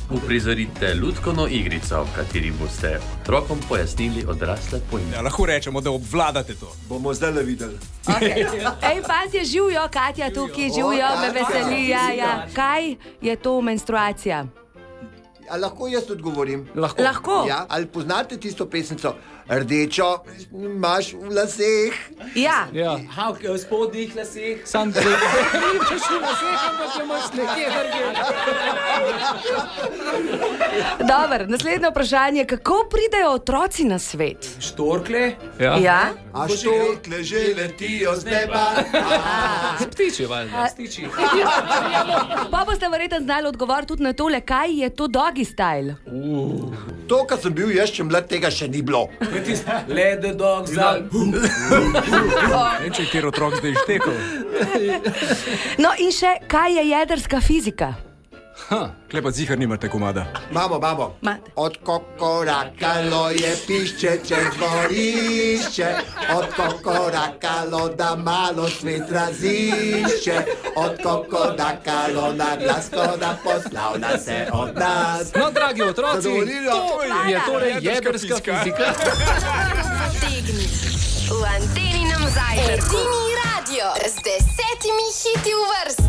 Uprizorite lutkovno igrico, v kateri boste otrokom pojasnili odrasle pojme. Ja, lahko rečemo, da obvladate to. Bomo zdaj le videli. Okay. Ej, fantje, živijo, Katja tukaj, živijo, me veseli. Ja. Kaj je to menstruacija? A lahko jaz odgovorim? Lahko. Ja, ali poznate tisto pesnico Rdečo imaš v laseh? Ja. V spodnjih laseh. Sam da rečeš v laseh, ampak če imaš nekje drugje. Dobro, naslednje vprašanje. Kako pridejo otroci na svet? Štorkle. Ja? A štorkle že letijo z neba? Ptiči, valjda. Stiči. Pa boste verjetno znali odgovoriti tudi na tole, kaj je to doggy style. To, kar sem bil jaz, če mlad, tega še ni bilo. Let the dogs out. Ne, če je kjer otrok zdaj štekal. No in še, kaj je jedrska fizika? Kle pa zihar nimate komada. Mamo. Mate. Od kokorakalo je pišče čez dvorišče, od kokorakalo da malo svet razišče, od kokorakalo na glasko da poslavlja se od nas. No, dragi otroci, Zadovoljilo. to je torej jedrska fizika. Potegni v Anteninem zajtrku. Edini radio z 10 hiti v vrsti.